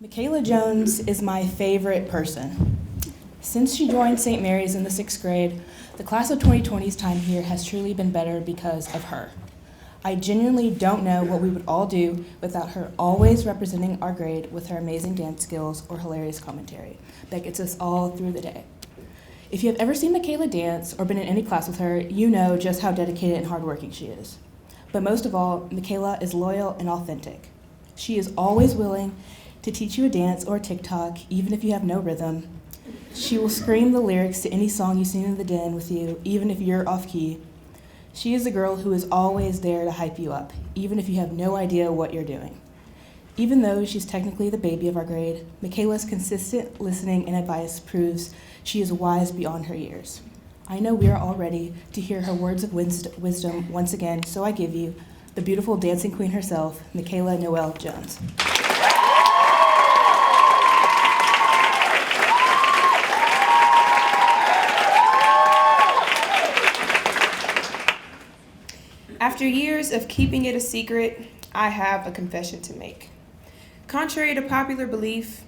Mikayla Jones is my favorite person. Since she joined St. Mary's in the 6th grade, the class of 2020's time here has truly been better because of her. I genuinely don't know what we would all do without her always representing our grade with her amazing dance skills or hilarious commentary that gets us all through the day. If you have ever seen Mikayla dance or been in any class with her, you know just how dedicated and hardworking she is. But most of all, Mikayla is loyal and authentic. She is always willing to teach you a dance or a TikTok, even if you have no rhythm. She will scream the lyrics to any song you sing in the den with you, even if you're off key. She is the girl who is always there to hype you up, even if you have no idea what you're doing. Even though she's technically the baby of our grade, Mikayla's consistent listening and advice proves she is wise beyond her years. I know we are all ready to hear her words of wisdom once again, so I give you the beautiful dancing queen herself, Mikayla Noel Jones. After years of keeping it a secret, I have a confession to make. Contrary to popular belief,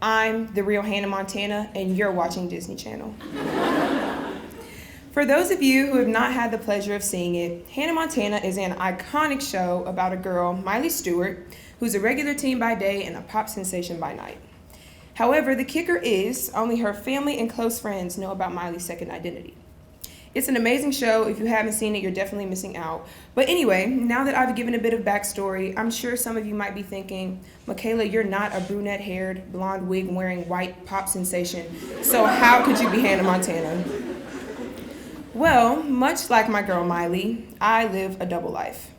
I'm the real Hannah Montana and you're watching Disney Channel. For those of you who have not had the pleasure of seeing it, Hannah Montana is an iconic show about a girl, Miley Stewart, who's a regular teen by day and a pop sensation by night. However, the kicker is only her family and close friends know about Miley's second identity. It's an amazing show. If you haven't seen it, you're definitely missing out. But anyway, now that I've given a bit of backstory, I'm sure some of you might be thinking, Mikayla, you're not a brunette-haired, blonde wig-wearing white pop sensation, so how could you be Hannah Montana? Well, much like my girl Miley, I live a double life.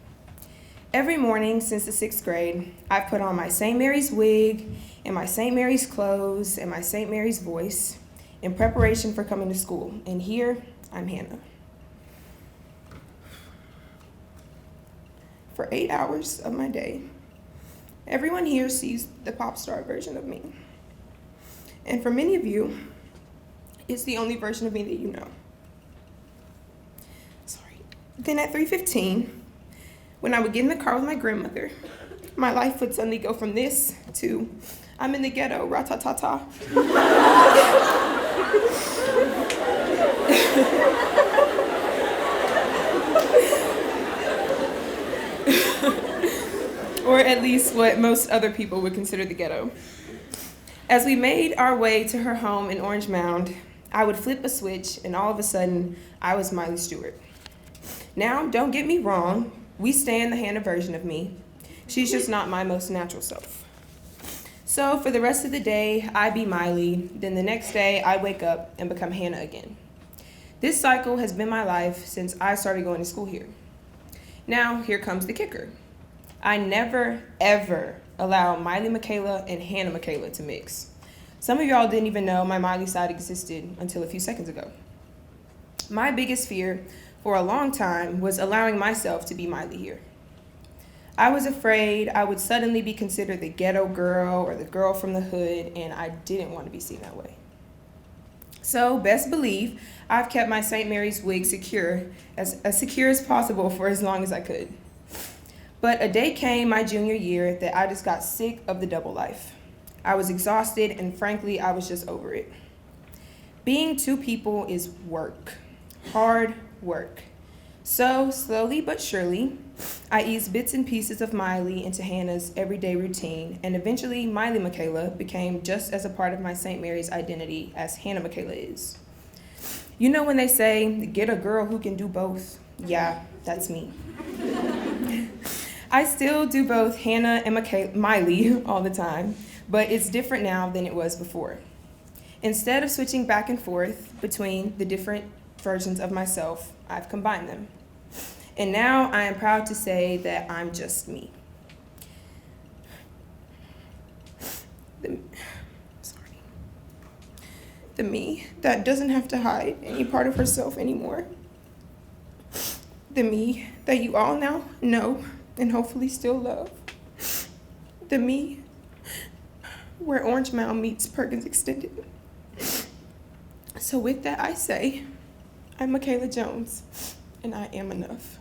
Every morning since the 6th grade, I've put on my St. Mary's wig and my St. Mary's clothes and my St. Mary's voice in preparation for coming to school. And here, I'm Hannah. For 8 hours of my day, everyone here sees the pop star version of me. And for many of you, it's the only version of me that you know. Sorry. Then at 3:15, when I would get in the car with my grandmother, my life would suddenly go from this to I'm in the ghetto, ra-ta-ta-ta. Or at least what most other people would consider the ghetto. As we made our way to her home in Orange Mound, I would flip a switch and all of a sudden, I was Miley Stewart. Now, don't get me wrong, we stand the Hannah version of me. She's just not my most natural self. So for the rest of the day, I be Miley, then the next day I wake up and become Hannah again. This cycle has been my life since I started going to school here. Now, here comes the kicker. I never, ever allow Miley Mikayla and Hannah Mikayla to mix. Some of y'all didn't even know my Miley side existed until a few seconds ago. My biggest fear for a long time was allowing myself to be Miley here. I was afraid I would suddenly be considered the ghetto girl or the girl from the hood, and I didn't want to be seen that way. So, best believe, I've kept my St. Mary's wig secure as possible for as long as I could. But a day came my junior year that I just got sick of the double life. I was exhausted, and frankly, I was just over it. Being two people is work, hard work. So, slowly but surely, I eased bits and pieces of Miley into Hannah's everyday routine, and eventually Miley Mikayla became just as a part of my St. Mary's identity as Hannah Mikayla is. You know when they say, get a girl who can do both? Yeah, that's me. I still do both Hannah and Miley all the time, but it's different now than it was before. Instead of switching back and forth between the different versions of myself, I've combined them. And now I am proud to say that I'm just me. The me that doesn't have to hide any part of herself anymore. The me that you all now know and hopefully still love. The me where Orange Mound meets Perkins Extended. So with that I say, I'm Mikayla Jones, and I am enough.